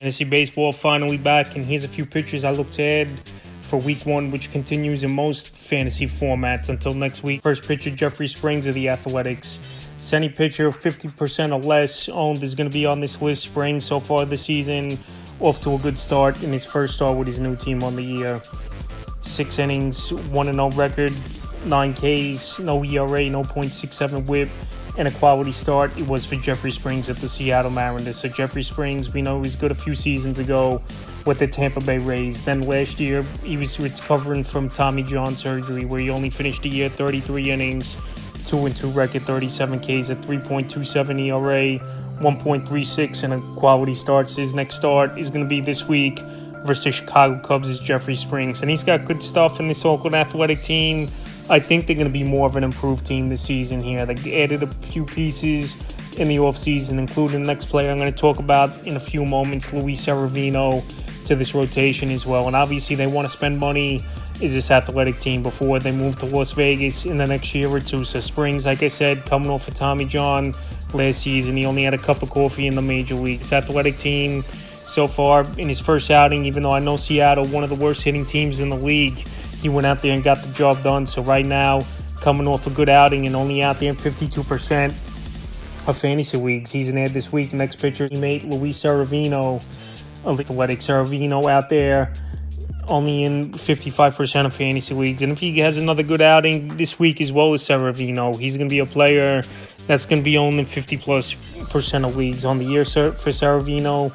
Fantasy baseball finally back, and here's a few pitchers I look to add for week one, which continues in most fantasy formats until next week. First pitcher, Jeffrey Springs of the Athletics. Any pitcher 50% or less owned is going to be on this list. Springs so far this season off to a good start in his first start with his new team on the year. 6 innings, 1-0 record, 9 Ks, no ERA, no .67 whip, and a quality start. It was for Jeffrey Springs at the Seattle Mariners. So Jeffrey Springs, we know he was good a few seasons ago with the Tampa Bay Rays. Then last year, he was recovering from Tommy John surgery, where he only finished the year 33 innings, 2-2 record, 37 Ks, at 3.27 ERA, 1.36, and a quality starts. His next start is going to be this week versus the Chicago Cubs is Jeffrey Springs. And he's got good stuff in this Oakland Athletic team. I think they're going to be more of an improved team this season here. They added a few pieces in the offseason, including the next player I'm going to talk about in a few moments, Luis Severino, to this rotation as well. And obviously they want to spend money, is this Athletic team, before they move to Las Vegas in the next year or two. So Springs, like I said, coming off of Tommy John last season, he only had a cup of coffee in the major leagues. Athletic team so far in his first outing, even though I know Seattle, one of the worst hitting teams in the league, he went out there and got the job done. So right now, coming off a good outing and only out there in 52% of fantasy leagues. He's an ad this week. Next pitcher, teammate Luis Severino of the Athletic. Severino out there only in 55% of fantasy leagues. And if he has another good outing this week as well as Severino, he's going to be a player that's going to be owned in 50+% of leagues. On the year for Severino,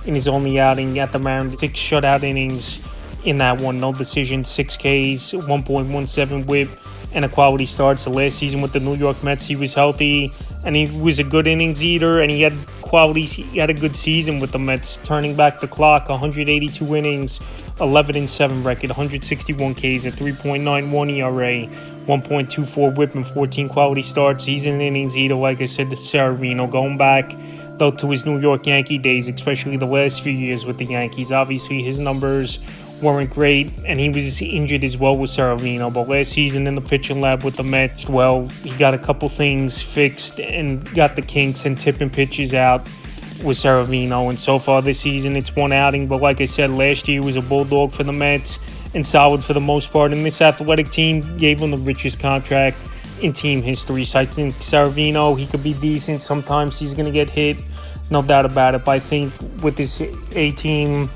in his only outing at the Mariners, 6 shutout innings in that one, no decision, 6 Ks, 1.17 whip, and a quality start. So last season with the New York Mets, he was healthy, and he was a good innings eater, and he had quality. He had a good season with the Mets, turning back the clock, 182 innings, 11-7 record, 161 Ks, at 3.91 ERA, 1.24 whip, and 14 quality starts. He's an innings eater, like I said, to Severino, going back though to his New York Yankee days, especially the last few years with the Yankees. Obviously, his numbers weren't great, and he was injured as well with Severino. But last season in the pitching lab with the Mets, well, he got a couple things fixed and got the kinks and tipping pitches out with Severino. And so far this season, it's one outing. But like I said, last year he was a bulldog for the Mets and solid for the most part. And this Athletic team gave him the richest contract in team history. So I think Severino, he could be decent. Sometimes he's going to get hit, no doubt about it. But I think with this A-team,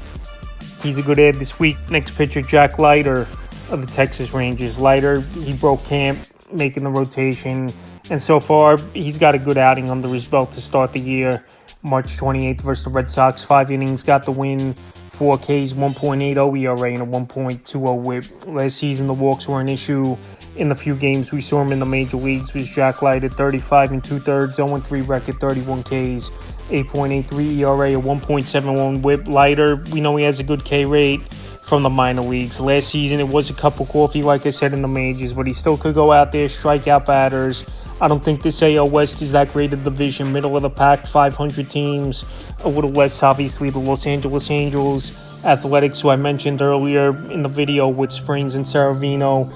he's a good ad this week. Next pitcher, Jack Leiter of the Texas Rangers. Leiter, he broke camp, making the rotation. And so far, he's got a good outing under his belt to start the year. March 28th versus the Red Sox. 5 innings, got the win. 4 Ks, 1.80 ERA, and a 1.20 whip. Last season, the walks were an issue in the few games we saw him in the major leagues. Was Jack Leiter, 35 2/3, 0-3 record, 31 Ks, 8.83 ERA, a 1.71 whip. Leiter, we know he has a good K rate from the minor leagues. Last season, it was a cup of coffee, like I said, in the majors, but he still could go out there, strike out batters. I don't think this AL West is that great a division. Middle of the pack, 500 teams. A little less, obviously, the Los Angeles Angels, Athletics, who I mentioned earlier in the video with Springs and Severino.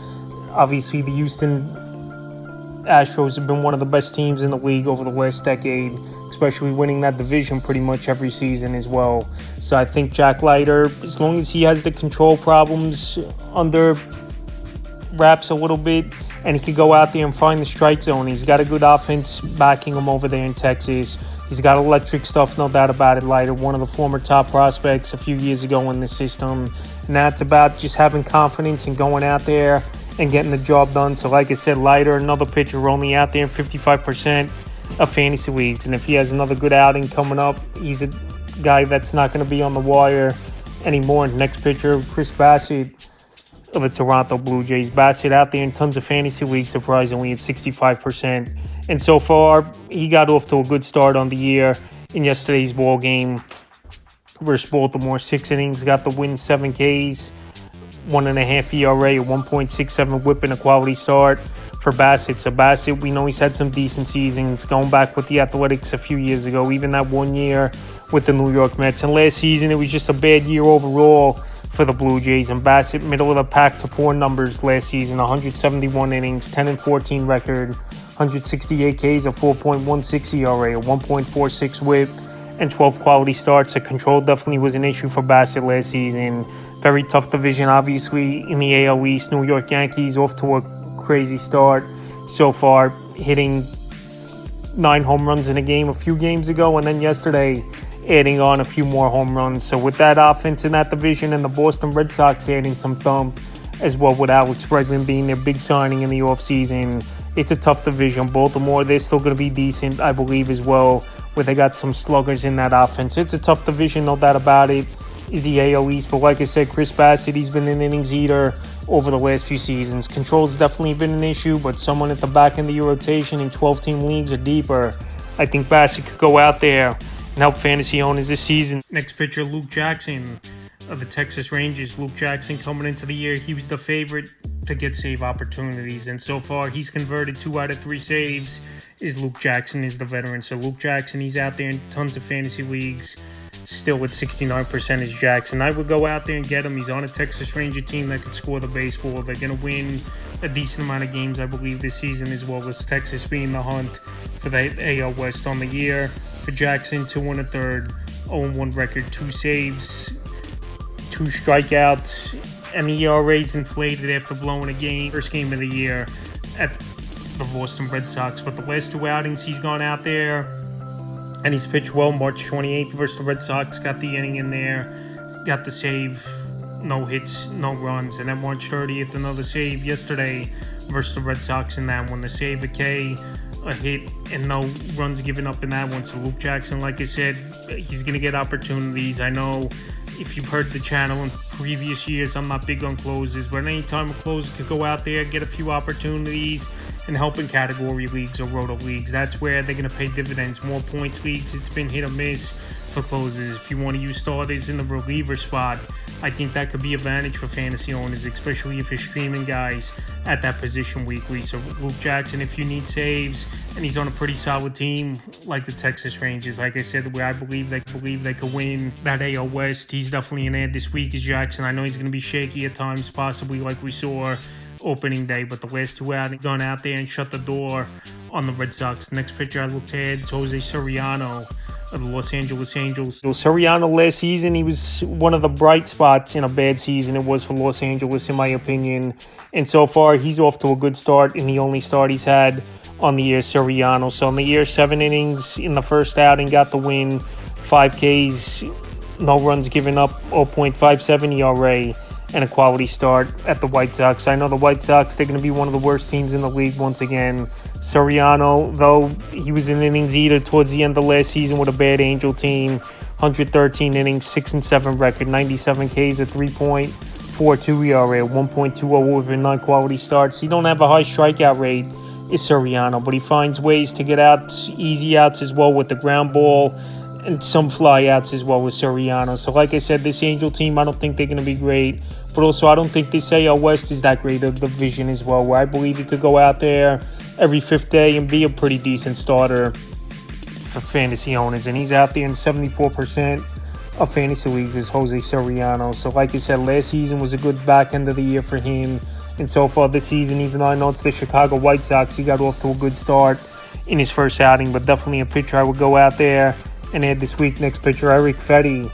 Obviously, the Houston Astros have been one of the best teams in the league over the last decade, especially winning that division pretty much every season as well. So I think Jack Leiter, as long as he has the control problems under wraps a little bit, and he could go out there and find the strike zone. He's got a good offense backing him over there in Texas. He's got electric stuff, no doubt about it. Leiter, one of the former top prospects a few years ago in the system. Now it's about just having confidence and going out there and getting the job done. So like I said, Leiter, another pitcher, only out there in 55% of fantasy leagues. And if he has another good outing coming up, he's a guy that's not going to be on the wire anymore. Next pitcher, Chris Bassitt of the Toronto Blue Jays. Bassitt out there in tons of fantasy leagues, surprisingly, at 65%. And so far, he got off to a good start on the year in yesterday's ball game versus Baltimore. 6 innings, got the win, 7 Ks, 1.5 ERA, a 1.67 whip, and a quality start for Bassitt. So Bassitt, we know he's had some decent seasons going back with the Athletics a few years ago, even that 1 year with the New York Mets. And last season, it was just a bad year overall for the Blue Jays. And Bassitt, middle of the pack to poor numbers last season, 171 innings, 10-14 record, 168 Ks, a 4.16 ERA, a 1.46 whip, and 12 quality starts. The control definitely was an issue for Bassitt last season. Very tough division, obviously, in the AL East. New York Yankees off to a crazy start so far, hitting 9 home runs in a game a few games ago, and then yesterday adding on a few more home runs. So with that offense in that division and the Boston Red Sox adding some thump as well with Alex Bregman being their big signing in the offseason, it's a tough division. Baltimore, they're still going to be decent, I believe, as well, where they got some sluggers in that offense. It's a tough division, no doubt about it, is the AL East. But like I said, Chris Bassitt, he's been an innings eater over the last few seasons. Control's definitely been an issue, but someone at the back end of your rotation in 12-team leagues or deeper, I think Bassitt could go out there and help fantasy owners this season. Next pitcher, Luke Jackson of the Texas Rangers. Luke Jackson coming into the year, he was the favorite to get save opportunities, and so far he's converted 2 out of 3 saves. Luke Jackson is the veteran. So Luke Jackson, he's out there in tons of fantasy leagues still with 69% is Jackson. I would go out there and get him. He's on a Texas Ranger team that could score the baseball. They're going to win a decent amount of games, I believe, this season, as well as Texas being the hunt for the AL West on the year. For Jackson, 2 1/3, 0-1 record, 2 saves, 2 strikeouts, and the ERA's inflated after blowing a game, first game of the year at the Boston Red Sox. But the last 2 outings, he's gone out there and he's pitched well. March 28th versus the Red Sox, got the inning in there, got the save, no hits, no runs. And then March 30th, another save yesterday versus the Red Sox in that one. The save, a K, a hit, and no runs given up in that one. So Luke Jackson, like I said, he's going to get opportunities. I know if you've heard the channel in previous years, I'm not big on closers, but anytime a closer could go out there, get a few opportunities, and help in category leagues or roto leagues, that's where they're going to pay dividends. More points leagues, it's been hit or miss for closers. If you want to use starters in the reliever spot, I think that could be advantage for fantasy owners, especially if you're streaming guys at that position weekly. So Luke Jackson, if you need saves, and he's on a pretty solid team like the Texas Rangers, like I said, where I believe they could win that AL West, he's definitely an ad this week is Jackson. I know he's going to be shaky at times, possibly like we saw opening day, but the last 2 outings gone out there and shut the door on the Red Sox. Next pitcher I looked at is Jose Soriano of the Los Angeles Angels. So Soriano last season, he was one of the bright spots in a bad season it was for Los Angeles, in my opinion. And so far, he's off to a good start in the only start he's had on the year, Soriano. So in the year, 7 innings in the first outing, got the win, 5 Ks, no runs given up, 0.57 ERA, and a quality start at the White Sox. I know the White Sox, they're going to be one of the worst teams in the league once again. Soriano, though, he was an innings eater towards the end of last season with a bad Angel team. 113 innings, 6-7 record, 97 Ks, a 3.42 ERA, 1.20 over 9 quality starts. He don't have a high strikeout rate, is Soriano, but he finds ways to get out, easy outs as well with the ground ball, and some fly outs as well with Soriano. So like I said, this Angel team, I don't think they're going to be great. But also, I don't think this AL West is that great of a division as well, where I believe he could go out there every 5th day and be a pretty decent starter for fantasy owners. And he's out there in 74% of fantasy leagues is Jose Soriano. So like I said, last season was a good back end of the year for him. And so far this season, even though I know it's the Chicago White Sox, he got off to a good start in his first outing. But definitely a pitcher I would go out there and add this week. Next pitcher, Eric Fedde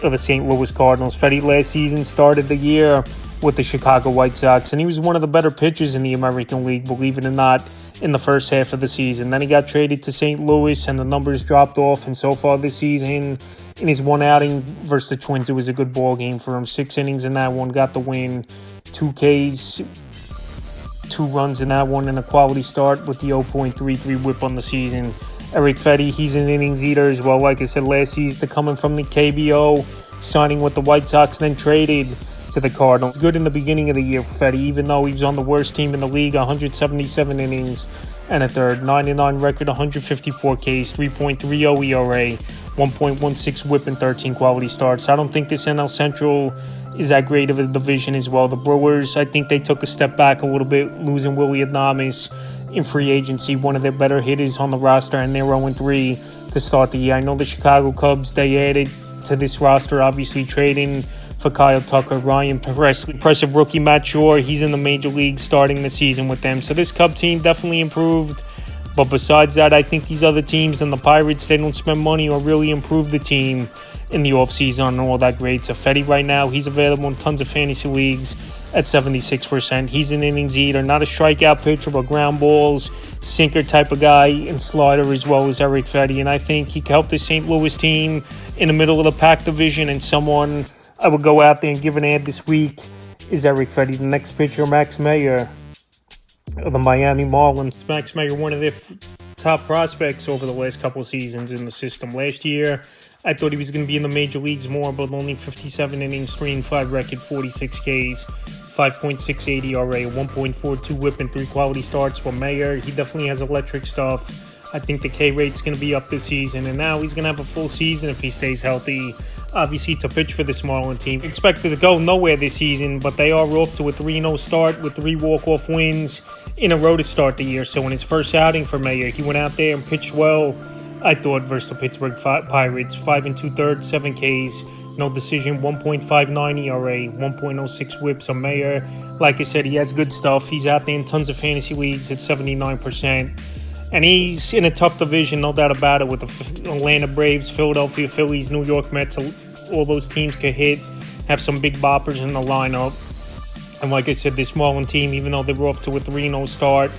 of the St. Louis Cardinals. Fedde last season started the year with the Chicago White Sox, and he was one of the better pitchers in the American League, believe it or not, in the first half of the season. Then he got traded to St. Louis, and the numbers dropped off, and so far this season, in his 1 outing versus the Twins, it was a good ball game for him. 6 innings in that one, got the win, 2 Ks, 2 runs in that one, and a quality start with the 0.33 whip on the season. Eric Fedde, he's an innings eater as well. Like I said, last season, coming from the KBO, signing with the White Sox, then traded to the Cardinals. Good in the beginning of the year for Fedde, even though he was on the worst team in the league, 177 innings and a third, 9-9 record, 154 Ks, 3.30 ERA, 1.16 whip, and 13 quality starts. I don't think this NL Central is that great of a division as well. The Brewers, I think they took a step back a little bit, losing Willy Adames in free agency, one of their better hitters on the roster, and they're 0-3 to start the year. I know the Chicago Cubs, they added to this roster, obviously trading for Kyle Tucker, Ryan Presley, impressive rookie Matt Shore, he's in the major league starting the season with them. So this Cub team definitely improved But besides that, I think these other teams and the Pirates, they don't spend money or really improve the team in the offseason and all that great. So Fedde right now, he's available in tons of fantasy leagues at 76%. He's an innings eater, not a strikeout pitcher, but ground balls, sinker type of guy, and slider as well as Erick Fedde. And I think he could help the St. Louis team in the middle of the pack division. And someone I would go out there and give an ad this week is Erick Fedde. The next pitcher, Max Meyer of the Miami Marlins. Max Meyer, one of their top prospects over the last couple of seasons in the system. Last year, I thought he was going to be in the major leagues more, but only 57 innings, 3-5 record, 46 Ks, 5.68 ERA, 1.42 whip, and 3 quality starts. For Meyer, he definitely has electric stuff. I think the K rate's going to be up this season, and now he's going to have a full season if he stays healthy. Obviously, to pitch for the Marlins team. Expected to go nowhere this season, but they are off to a 3-0 start with 3 walk-off wins in a row to start the year. So in his first outing for Meyer, he went out there and pitched well, I thought, versus the Pittsburgh Pirates. 5 2/3, 7 Ks, no decision, 1.59 ERA, 1.06 whip. So Meyer, like I said, he has good stuff. He's out there in tons of fantasy leagues at 79%. And he's in a tough division, no doubt about it, with the Atlanta Braves, Philadelphia Phillies, New York Mets. All those teams could hit, have some big boppers in the lineup. And like I said, this Marlins team, even though they were off to a 3-0 start,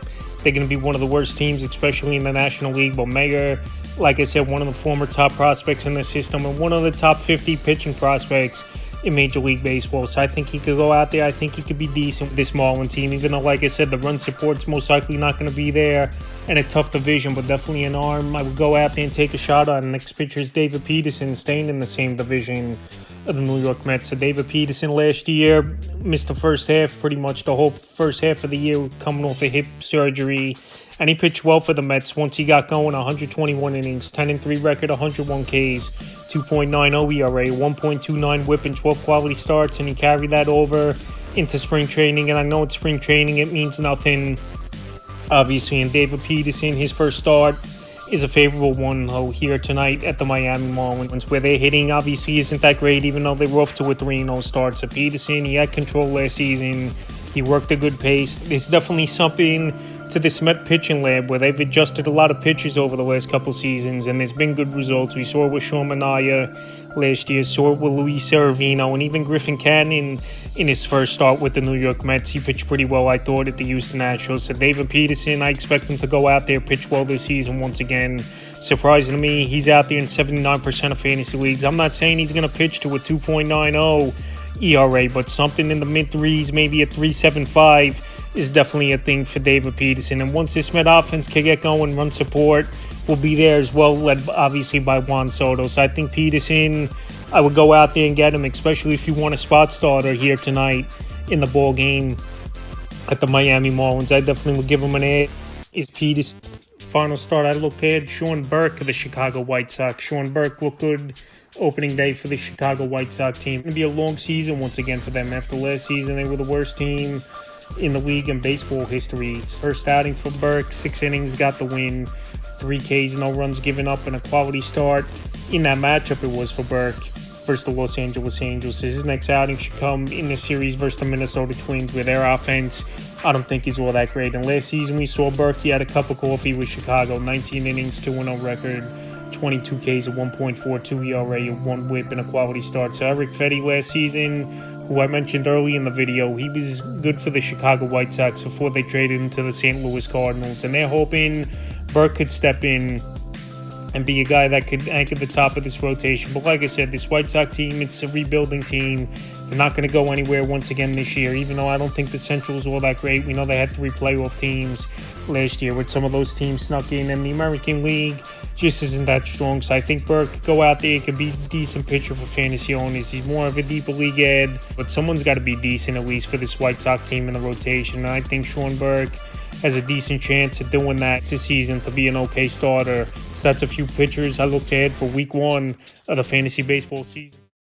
they're going to be one of the worst teams, especially in the National League. But Meyer, like I said, one of the former top prospects in the system and one of the top 50 pitching prospects in Major League Baseball. So I think he could go out there. I think he could be decent with this Marlins team, even though, like I said, the run support's most likely not going to be there in a tough division, but definitely an arm I would go out there and take a shot on. Next pitcher is David Peterson, staying in the same division of the New York Mets. So David Peterson last year missed the first half, pretty much the whole first half of the year, coming off a hip surgery. And he pitched well for the Mets once he got going. 121 innings, 10-3 record, 101 Ks, 2.90 ERA, 1.29 whip, and 12 quality starts. And he carried that over into spring training. And I know it's spring training, it means nothing, obviously. And David Peterson, his first start is a favorable one here tonight at the Miami Marlins, where their hitting obviously isn't that great, even though they were off to a 3-0 start. So Peterson, he had control last season. He worked a good pace. There's definitely something to this Met pitching lab where they've adjusted a lot of pitchers over the last couple seasons, and there's been good results. We saw it with Sean Manaea last year, saw it with Luis Severino, and even Griffin Canning in his first start with the New York Mets. He pitched pretty well, I thought, at the Houston Astros. So David Peterson, I expect him to go out there, pitch well this season once again. Surprising to me, he's out there in 79% of fantasy leagues. I'm not saying he's going to pitch to a 2.90 ERA, but something in the mid-threes, maybe a 3.75, is definitely a thing for David Peterson. And once this Met offense can get going, run support will be there as well, led obviously by Juan Soto. So I think Peterson, I would go out there and get him, especially if you want a spot starter here tonight in the ball game at the Miami Marlins. I definitely would give him an A. Is Peterson. Final start, I looked at Sean Burke of the Chicago White Sox. Sean Burke looked good opening day for the Chicago White Sox team. It's going to be a long season once again for them. After last season, they were the worst team in the league in baseball history. First outing for Burke, 6 innings, got the win, 3 Ks, no runs given up, and a quality start. In that matchup, it was for Burke versus the Los Angeles Angels. His next outing should come in the series versus the Minnesota Twins, where their offense, I don't think, is all that great. And last season, we saw Burke, he had a cup of coffee with Chicago, 19 innings, 2-0 record, 22 Ks, a 1.42 ERA, 1 whip, and a quality start. So Erick Fedde last season, who I mentioned early in the video, he was good for the Chicago White Sox before they traded him to the St. Louis Cardinals. And they're hoping Burke could step in and be a guy that could anchor the top of this rotation. But like I said, this White Sox team, it's a rebuilding team. They're not going to go anywhere once again this year, even though I don't think the Central is all that great. We know they had 3 playoff teams last year, with some of those teams snuck in, and the American League just isn't that strong. So I think Burke could go out there, could be a decent pitcher for fantasy owners. He's more of a deeper league ad, but someone's got to be decent at least for this White Sox team in the rotation. And I think Sean Burke has a decent chance of doing that this season, to be an okay starter. So that's a few pitchers I look to add for week 1 of the fantasy baseball season.